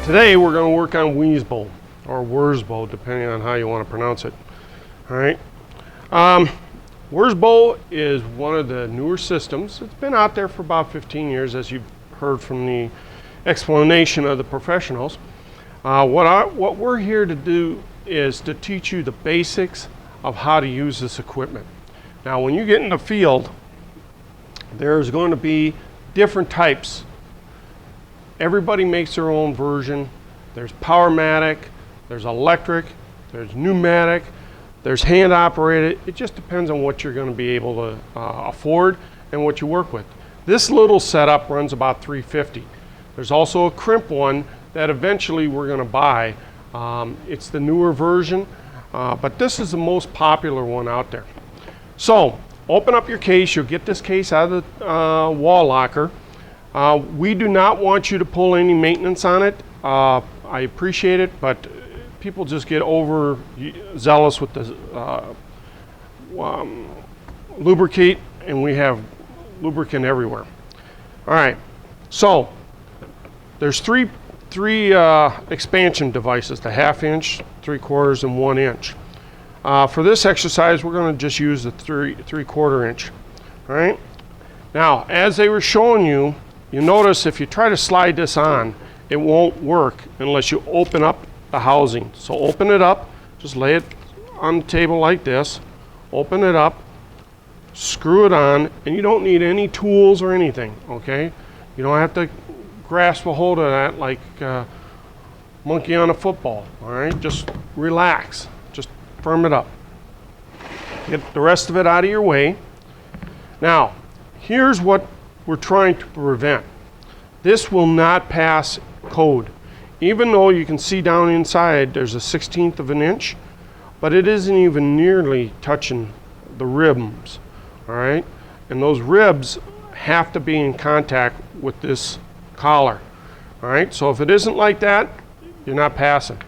Today we're going to work on Weasbo or Wurzbo, depending on how you want to pronounce it. All right. Wurzbo is one of the newer systems. It's been out there for about 15 years, as you've heard from the explanation of the professionals. What we're here to do is to teach you the basics of how to use this equipment. Now, when you get in the field, there's going to be different types. Everybody makes their own version. There's Powermatic, there's electric, there's pneumatic, there's hand operated. It just depends on what you're going to be able to afford and what you work with. This little setup runs about $350. There's also a crimp one that eventually we're going to buy. It's the newer version, but this is the most popular one out there. So open up your case. You'll get this case out of the wall locker. We do not want you to pull any maintenance on it. I appreciate it, but people just get overzealous with the lubricate, and we have lubricant everywhere. All right, so there's three expansion devices: the 1/2 inch, 3/4, and 1 inch. For this exercise, we're going to just use the 3/4 inch. All right. Now, as they were showing you, you notice if you try to slide this on, it won't work unless you open up the housing. So open it up, just lay it on the table like this, open it up, screw it on, and you don't need any tools or anything, okay? You don't have to grasp a hold of that like a monkey on a football, all right? Just relax, just firm it up. Get the rest of it out of your way. Now, here's what we're trying to prevent. This will not pass code. Even though you can see down inside there's a 1/16 of an inch, but it isn't even nearly touching the ribs, all right? And those ribs have to be in contact with this collar, all right? So if it isn't like that, you're not passing.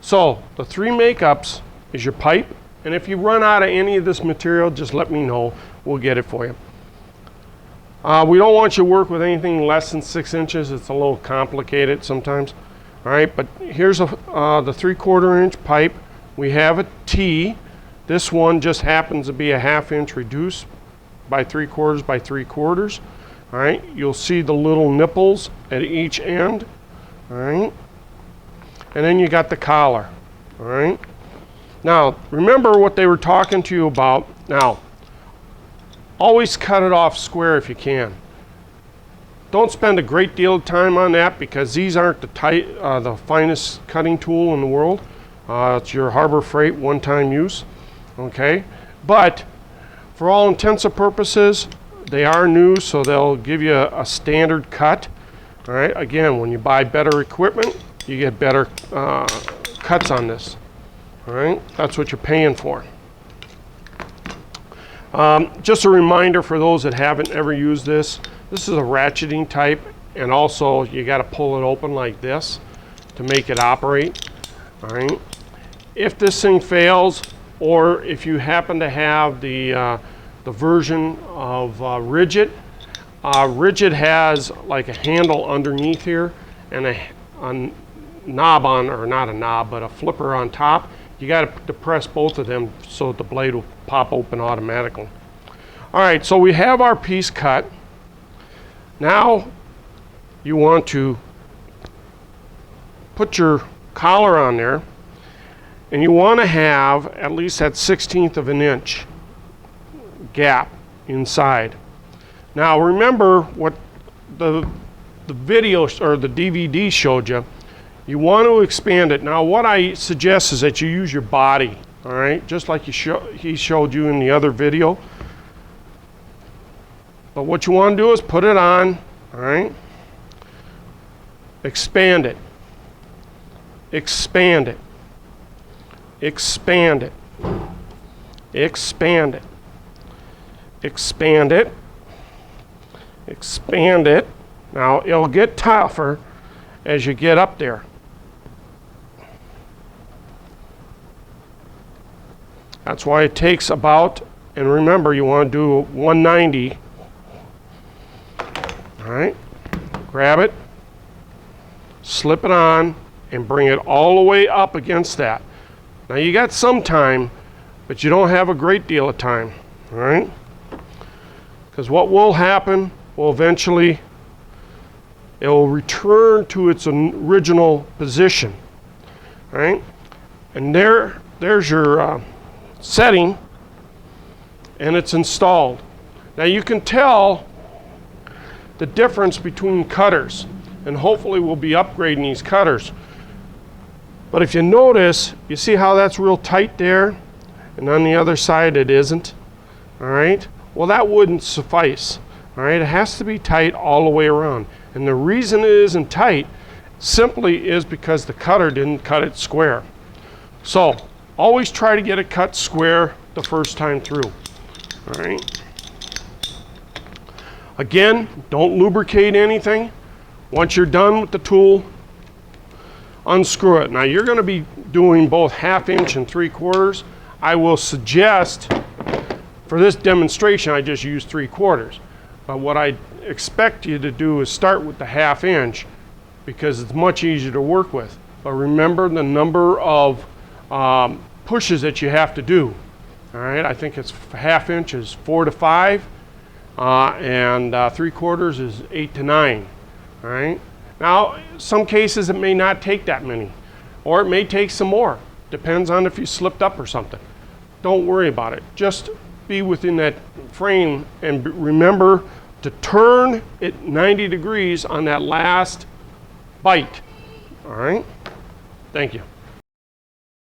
So the 3 makeups is your pipe, and if you run out of any of this material, just let me know. We'll get it for you. We don't want you to work with anything less than 6 inches. It's a little complicated sometimes. All right, but here's the 3/4 inch pipe. We have a T. This one just happens to be a 1/2 inch reduced by 3/4 by 3/4. All right, you'll see the little nipples at each end. All right, and then you got the collar. All right. Now, remember what they were talking to you about. Now, always cut it off square if you can. Don't spend a great deal of time on that because these aren't the finest cutting tool in the world. It's your Harbor Freight one-time use, okay? But for all intents and purposes, they are new, so they'll give you a standard cut. All right, again, when you buy better equipment, you get better cuts on this. All right, that's what you're paying for. Just a reminder for those that haven't ever used this, this is a ratcheting type, and also you got to pull it open like this to make it operate. All right. If this thing fails, or if you happen to have the version of Rigid, Rigid has like a handle underneath here and a knob on, or not a knob, but a flipper on top. You got to depress both of them so the blade will pop open automatically. All right, so we have our piece cut. Now you want to put your collar on there, and you want to have at least that 1/16 of an inch gap inside. Now remember what the video or the DVD showed you. You want to expand it. Now what I suggest is that you use your body, all right, just like he showed you in the other video. But what you want to do is put it on, all right, expand it, expand it, expand it, expand it, expand it, expand it. Now it'll get tougher as you get up there. That's why it takes about, and remember you want to do 190. All right, grab it, slip it on, and bring it all the way up against that. Now you got some time, but you don't have a great deal of time, all right? Because what will happen will eventually, it will return to its original position, all right? And there's your setting, and it's installed. Now you can tell the difference between cutters, and hopefully we'll be upgrading these cutters. But if you notice, you see how that's real tight there, and on the other side it isn't, all right? Well, that wouldn't suffice, all right? It has to be tight all the way around. And the reason it isn't tight simply is because the cutter didn't cut it square. So always try to get it cut square the first time through, all right? Again, don't lubricate anything. Once you're done with the tool, unscrew it. Now you're going to be doing both 1/2 inch and 3/4. I will suggest for this demonstration I just use 3/4. But what I expect you to do is start with the 1/2 inch because it's much easier to work with. But remember the number of pushes that you have to do. All right, I think it's 1/2 inch is 4 to 5, and 3/4 is 8 to 9. All right. Now, some cases it may not take that many, or it may take some more. Depends on if you slipped up or something. Don't worry about it. Just be within that frame and remember to turn it 90 degrees on that last bite. All right. Thank you.